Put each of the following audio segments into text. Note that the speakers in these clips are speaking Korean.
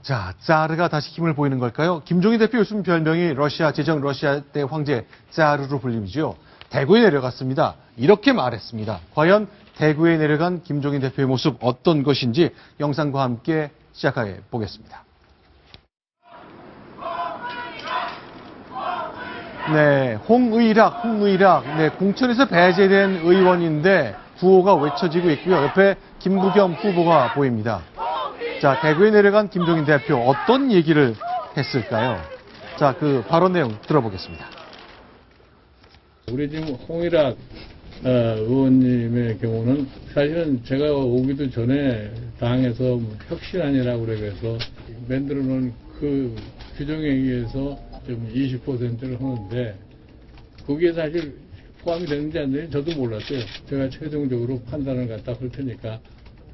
자, 짜르가 다시 힘을 보이는 걸까요? 김종인 대표 요즘 별명이 제정 러시아 때 황제 짜르로 불리죠. 대구에 내려갔습니다. 이렇게 말했습니다. 과연 대구에 내려간 김종인 대표의 모습 어떤 것인지 영상과 함께 시작해 보겠습니다. 네, 홍의락. 네, 공천에서 배제된 의원인데 구호가 외쳐지고 있고요. 옆에 김부겸 후보가 보입니다. 자, 대구에 내려간 김종인 대표 어떤 얘기를 했을까요? 자, 그 발언 내용 들어보겠습니다. 우리 지금 홍의락 의원님의 경우는 사실은 제가 오기도 전에 당에서 혁신안이라고 그래서 만들어 놓은 그 규정에 의해서 좀 20%를 하는데 그게 사실 포함이 되는지 안 되는지 저도 몰랐어요. 제가 최종적으로 판단을 갖다 할 테니까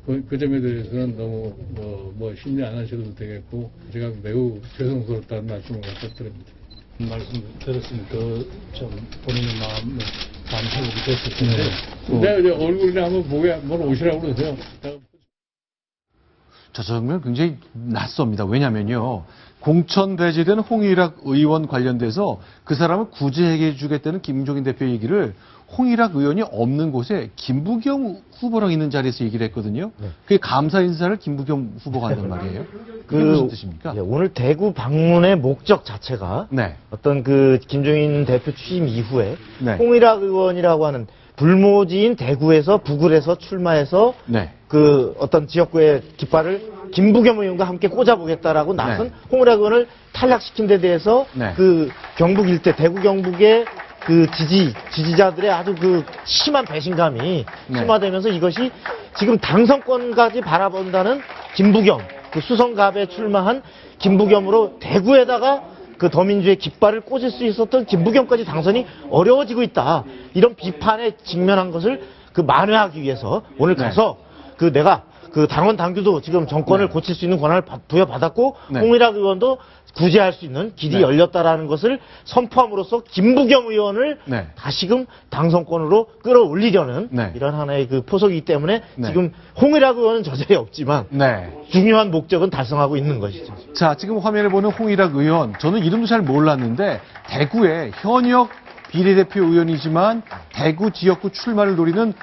그 점에 대해서는 너무 심리 안 하셔도 되겠고 제가 매우 죄송스럽다는 말씀을 갖다 드립니다. 말씀 들었으면 좀 본인의 마음에 회복이 됐을 텐데. 내가 이제 얼굴이나 한번 오시라고 그러세요. 저 장면 굉장히 낯섭니다. 왜냐면요. 공천 배제된 홍의락 의원 관련돼서 그 사람을 구제해 주겠다는 김종인 대표 얘기를 홍의락 의원이 없는 곳에 김부겸 후보랑 있는 자리에서 얘기를 했거든요. 네. 그게 감사 인사를 김부겸 후보가 한단 말이에요. 그게 무슨 뜻입니까? 네, 오늘 대구 방문의 목적 자체가 네. 어떤 그 김종인 대표 취임 이후에 네. 홍의락 의원이라고 하는 불모지인 대구에서 부글에서 출마해서 네. 그 어떤 지역구의 깃발을 김부겸 의원과 함께 꽂아보겠다라고 나선 네. 홍의락 의원을 탈락시킨 데 대해서 네. 그 경북 일대 대구 경북의 그 지지자들의 아주 그 심한 배신감이 네. 심화되면서 이것이 지금 당선권까지 바라본다는 김부겸, 그 수성갑에 출마한 김부겸으로 대구에다가 그 더민주의 깃발을 꽂을 수 있었던 김부겸까지 당선이 어려워지고 있다. 이런 비판에 직면한 것을 그 만회하기 위해서 오늘 가서 그 내가 그 당원 당규도 지금 정권을 고칠 수 있는 권한을 부여받았고 홍의락 의원도 구제할 수 있는 길이 열렸다라는 것을 선포함으로써 김부겸 의원을 다시금 당선권으로 끌어올리려는 이런 하나의 그 포석이기 때문에 지금 홍의락 의원은 저 자리에 없지만 중요한 목적은 달성하고 있는 것이죠. 자, 지금 화면을 보는 홍의락 의원, 저는 이름도 잘 몰랐는데 대구의 현역 비례대표 의원이지만 대구 지역구 출마를 노리는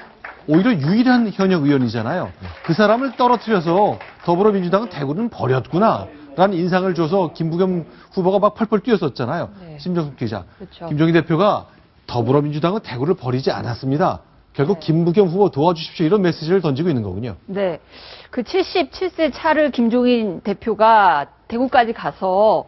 오히려 유일한 현역 의원이잖아요. 그 사람을 떨어뜨려서 더불어민주당은 대구는 버렸구나 라는 인상을 줘서 김부겸 후보가 막 펄펄 뛰었었잖아요. 심정숙 기자. 그렇죠. 김종인 대표가 더불어민주당은 대구를 버리지 않았습니다. 결국 김부겸 후보 도와주십시오 이런 메시지를 던지고 있는 거군요. 네. 그 77세 차를 김종인 대표가 대구까지 가서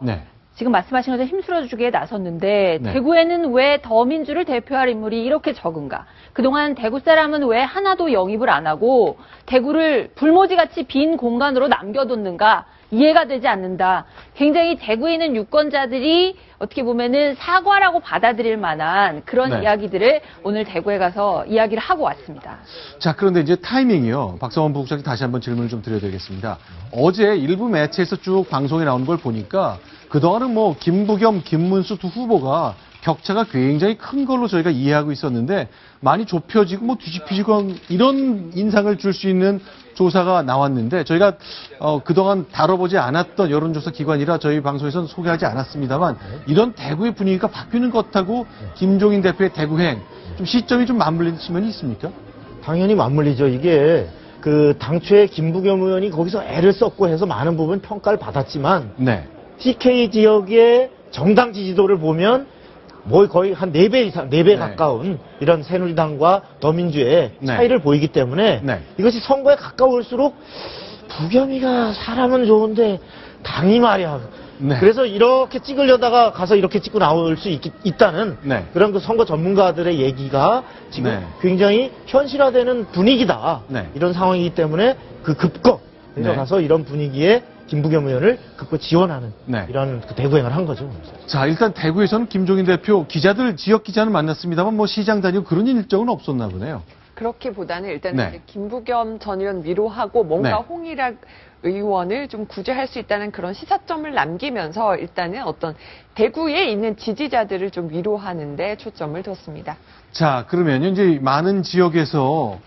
지금 말씀하신 것처럼 힘쓸어주기에 나섰는데 대구에는 왜 더민주를 대표할 인물이 이렇게 적은가? 그동안 대구 사람은 왜 하나도 영입을 안 하고 대구를 불모지같이 빈 공간으로 남겨뒀는가? 이해가 되지 않는다. 굉장히 대구에 있는 유권자들이 어떻게 보면은 사과라고 받아들일 만한 그런 이야기들을 오늘 대구에 가서 이야기를 하고 왔습니다. 자, 그런데 이제 타이밍이요. 박성원 부국장님 다시 한번 질문을 좀 드려야 되겠습니다. 어제 일부 매체에서 쭉 방송에 나오는 걸 보니까 그동안은 뭐 김부겸, 김문수 두 후보가 격차가 굉장히 큰 걸로 저희가 이해하고 있었는데 많이 좁혀지고 뭐 뒤집히지고 이런 인상을 줄 수 있는 조사가 나왔는데 저희가 그동안 다뤄보지 않았던 여론조사 기관이라 저희 방송에서는 소개하지 않았습니다만 이런 대구의 분위기가 바뀌는 것하고 김종인 대표의 대구행 좀 시점이 좀 맞물리는 측면이 있습니까? 당연히 맞물리죠. 이게 그 당초에 김부겸 의원이 거기서 애를 썼고 해서 많은 부분 평가를 받았지만 TK 지역의 정당 지지도를 보면 뭐 거의 한 4배 이상, 4배 가까운 이런 새누리당과 더민주의 차이를 보이기 때문에 이것이 선거에 가까울수록 부겸이가 사람은 좋은데 당이 말이야. 그래서 이렇게 찍으려다가 가서 이렇게 찍고 나올 수 있다는 그런 그 선거 전문가들의 얘기가 지금 굉장히 현실화되는 분위기다. 이런 상황이기 때문에 그 급거 내려가서 이런 분위기에 김부겸 의원을 극구 지원하는 이런 그 대구행을 한 거죠. 자, 일단 대구에서는 김종인 대표 지역 기자는 만났습니다만 뭐 시장 다니고 그런 일정은 없었나 보네요. 그렇기보다는 일단은 김부겸 전 의원 위로하고 뭔가 홍의락 의원을 좀 구제할 수 있다는 그런 시사점을 남기면서 일단은 어떤 대구에 있는 지지자들을 좀 위로하는 데 초점을 뒀습니다. 자, 그러면 이제 많은 지역에서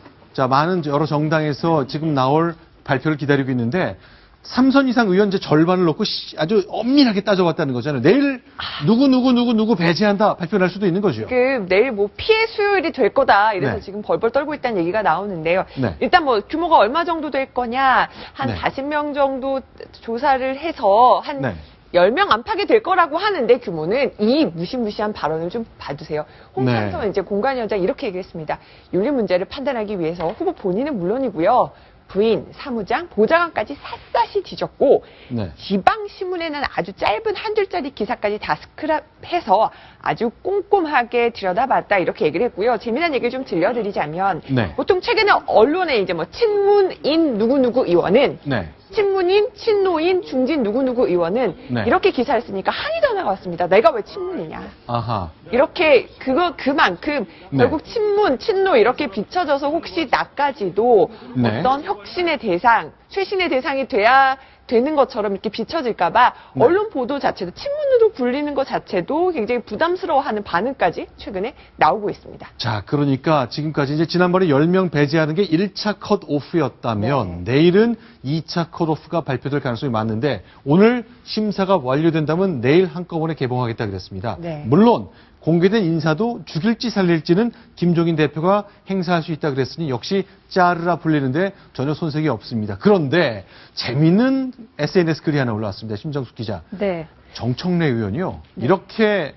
많은 여러 정당에서 지금 나올 발표를 기다리고 있는데 삼선 이상 의원 이제 절반을 놓고 아주 엄밀하게 따져봤다는 거잖아요. 내일 누구 배제한다 발표 날 수도 있는 거죠. 내일 뭐 피해 수요일이 될 거다 이래서 네. 지금 벌벌 떨고 있다는 얘기가 나오는데요. 네. 일단 뭐 규모가 얼마 정도 될 거냐 한 네. 40명 정도 조사를 해서 한 네. 10명 안팎이 될 거라고 하는데 규모는 이 무시무시한 발언을 좀 봐주세요. 홍상선 네. 이제 공관위원장 이렇게 얘기했습니다. 윤리 문제를 판단하기 위해서 후보 본인은 물론이고요. 부인, 사무장, 보좌관까지 샅샅이 뒤졌고 네. 지방신문에는 아주 짧은 한 줄짜리 기사까지 다 스크랩해서 아주 꼼꼼하게 들여다봤다 이렇게 얘기를 했고요. 재미난 얘기를 좀 들려드리자면 네. 보통 최근에 언론에 이제 뭐 친문인 누구누구 의원은 네. 친문인, 친노인, 중진 누구누구 의원은 네. 이렇게 기사를 쓰니까 항의 전화가 왔습니다. 내가 왜 친문이냐. 아하. 이렇게 그만큼 네. 결국 친문, 친노 이렇게 비춰져서 혹시 나까지도 네. 어떤 혁신의 대상, 쇄신의 대상이 돼야 되는 것처럼 이렇게 비춰질까봐 네. 언론 보도 자체도 친문으로 불리는 것 자체도 굉장히 부담스러워하는 반응까지 최근에 나오고 있습니다. 자, 그러니까 지금까지 이제 지난번에 10명 배제하는 게 1차 컷오프였다면 내일은 2차 컷오프가 발표될 가능성이 많은데 오늘 심사가 완료된다면 내일 한꺼번에 개봉하겠다 그랬습니다. 네. 물론 공개된 인사도 죽일지 살릴지는 김종인 대표가 행사할 수 있다 그랬으니 역시 짜르라 불리는데 전혀 손색이 없습니다. 그런데 재미있는 SNS 글이 하나 올라왔습니다. 심정숙 기자. 네. 정청래 의원이요. 이렇게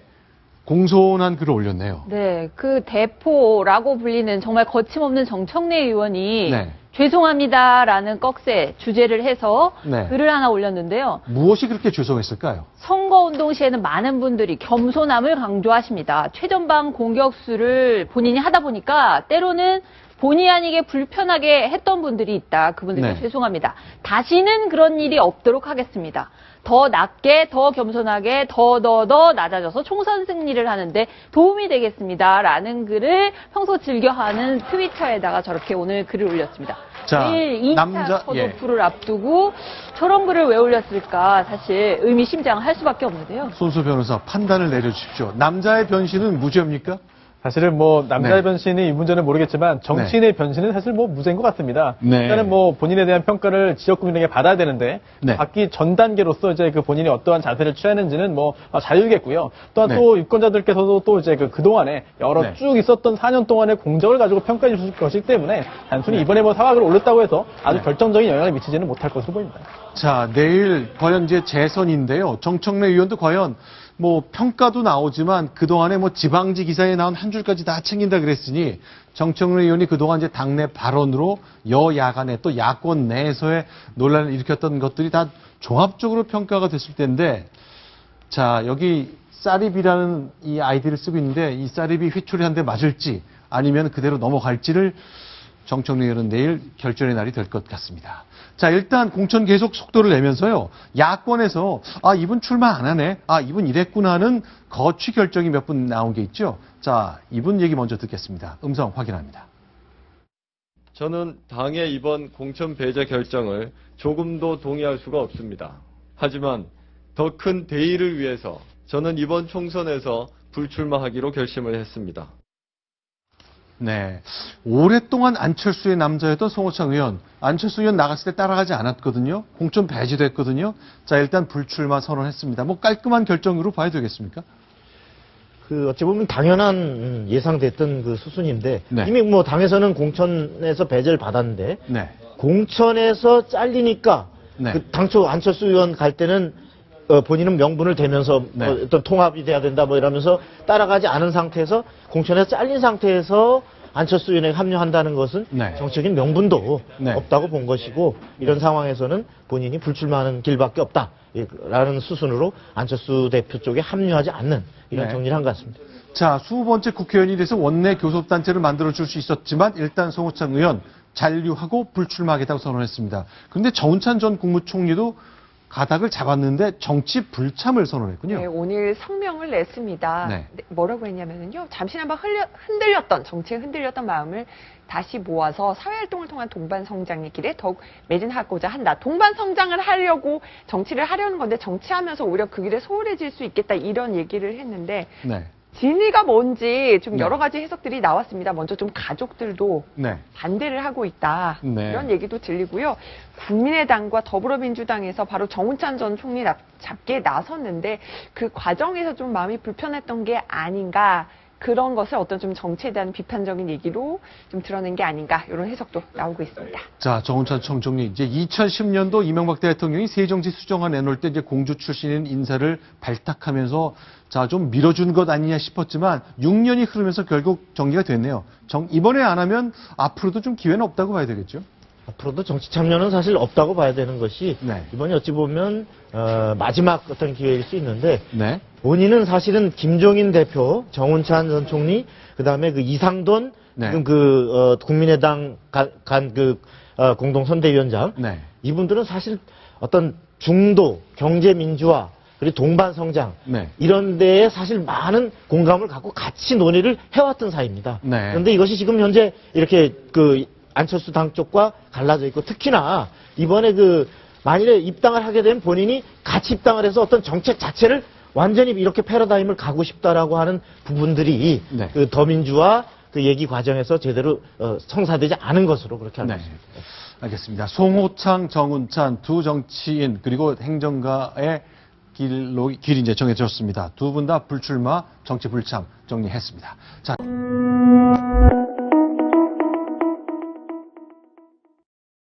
공손한 글을 올렸네요. 네, 그 대포라고 불리는 정말 거침없는 정청래 의원이 네. 죄송합니다라는 꺽쇠 주제를 해서 네. 글을 하나 올렸는데요. 무엇이 그렇게 죄송했을까요? 선거운동 시에는 많은 분들이 겸손함을 강조하십니다. 최전방 공격수를 본인이 하다 보니까 때로는 본의 아니게 불편하게 했던 분들이 있다. 그분들께 네. 죄송합니다. 다시는 그런 일이 없도록 하겠습니다. 더 낮게, 더 겸손하게, 더 낮아져서 총선 승리를 하는데 도움이 되겠습니다. 라는 글을 평소 즐겨하는 트위터에다가 저렇게 오늘 글을 올렸습니다. 자, 내일 2차 남자- 컷오프를 앞두고 저런 글을 왜 올렸을까 사실 의미심장할 수밖에 없는데요. 손수 변호사 판단을 내려주십시오. 남자의 변신은 무죄입니까? 사실은 뭐 남자의 네. 변신이 이 문제는 모르겠지만 정치인의 변신은 사실 뭐 무죄인 것 같습니다. 네. 일단은 뭐 본인에 대한 평가를 지역 국민에게 받아야 되는데 네. 받기 전 단계로서 이제 그 본인이 어떠한 자세를 취하는지는 뭐 자유겠고요. 또한 네. 또 유권자들께서도 또 이제 그 동안에 여러 네. 쭉 있었던 4년 동안의 공적을 가지고 평가해 주실 것이기 때문에 단순히 네. 이번에 뭐 사과를 올렸다고 해서 아주 네. 결정적인 영향을 미치지는 못할 것으로 보입니다. 자, 내일 과연 이제 재선인데요. 정청래 의원도 과연 뭐 평가도 나오지만 그동안에 뭐 지방지 기사에 나온 한 줄까지 다 챙긴다 그랬으니 정청래 의원이 그동안 이제 당내 발언으로 여야간에 또 야권 내에서의 논란을 일으켰던 것들이 다 종합적으로 평가가 됐을 텐데 자, 여기 쌀입이라는 이 아이디를 쓰고 있는데 이 쌀입이 휘초리 한 대 맞을지 아니면 그대로 넘어갈지를 정청래 의원은 내일 결전의 날이 될 것 같습니다. 자, 일단 공천 계속 속도를 내면서요. 야권에서 이분 출마 안 하네. 이분 이랬구나 하는 거취 결정이 몇 분 나온 게 있죠. 자, 이분 얘기 먼저 듣겠습니다. 음성 확인합니다. 저는 당의 이번 공천 배제 결정을 조금도 동의할 수가 없습니다. 하지만 더 큰 대의를 위해서 저는 이번 총선에서 불출마하기로 결심을 했습니다. 네. 오랫동안 안철수의 남자였던 송호창 의원. 안철수 의원 나갔을 때 따라가지 않았거든요. 공천 배제됐거든요. 자, 일단 불출마 선언했습니다. 뭐 깔끔한 결정으로 봐야 되겠습니까? 어찌 보면 당연한 예상됐던 그 수순인데 네. 이미 뭐 당에서는 공천에서 배제를 받았는데 네. 공천에서 잘리니까 네. 그 당초 안철수 의원 갈 때는 본인은 명분을 대면서 네. 어떤 통합이 돼야 된다 뭐 이러면서 따라가지 않은 상태에서 공천에서 잘린 상태에서 안철수 의원에게 합류한다는 것은 네. 정치적인 명분도 네. 없다고 본 것이고 이런 상황에서는 본인이 불출마하는 길밖에 없다라는 수순으로 안철수 대표 쪽에 합류하지 않는 이런 네. 정리를 한 것 같습니다. 자, 20번째 국회의원이 돼서 원내 교섭단체를 만들어줄 수 있었지만 일단 송호창 의원 잔류하고 불출마하겠다고 선언했습니다. 그런데 정운찬 전 국무총리도 가닥을 잡았는데 정치 불참을 선언했군요. 네, 오늘 성명을 냈습니다. 네. 뭐라고 했냐면요. 잠시 한번 흔들렸던, 정치에 흔들렸던 마음을 다시 모아서 사회활동을 통한 동반성장의 길에 더욱 매진하고자 한다. 동반성장을 하려고 정치를 하려는 건데 정치하면서 오히려 그 길에 소홀해질 수 있겠다. 이런 얘기를 했는데 네. 진위가 뭔지 좀 여러 가지 해석들이 나왔습니다. 먼저 좀 가족들도 네. 반대를 하고 있다. 네. 이런 얘기도 들리고요. 국민의당과 더불어민주당에서 바로 정운찬 전 총리 잡기에 나섰는데 그 과정에서 좀 마음이 불편했던 게 아닌가. 그런 것을 어떤 좀 정치에 대한 비판적인 얘기로 좀 드러낸 게 아닌가 이런 해석도 나오고 있습니다. 자, 정운찬 전 총리 이제 2010년도 이명박 대통령이 새정치 수정안 내놓을 때 이제 공주 출신인 인사를 발탁하면서 자, 좀 밀어준 것 아니냐 싶었지만 6년이 흐르면서 결국 정리가 됐네요. 이번에 안 하면 앞으로도 좀 기회는 없다고 봐야 되겠죠? 앞으로도 정치 참여는 사실 없다고 봐야 되는 것이 네. 이번이 어찌 보면 마지막 어떤 기회일 수 있는데 네. 본인은 사실은 김종인 대표, 정운찬 전 총리, 그다음에 그 이상돈 네. 지금 국민의당 공동 선대위원장 네. 이분들은 사실 어떤 중도 경제 민주화 그리고 동반 성장 네. 이런 데에 사실 많은 공감을 갖고 같이 논의를 해왔던 사이입니다. 네. 그런데 이것이 지금 현재 이렇게 안철수 당 쪽과 갈라져 있고 특히나 이번에 만일에 입당을 하게 되면 본인이 같이 입당을 해서 어떤 정책 자체를 완전히 이렇게 패러다임을 가고 싶다라고 하는 부분들이 네. 더민주화 얘기 과정에서 제대로 성사되지 않은 것으로 그렇게 알고 네. 있습니다. 알겠습니다. 송호창, 정운찬 두 정치인 그리고 행정가의 길이 이제 정해졌습니다. 두 분 다 불출마, 정치 불참 정리했습니다. 자.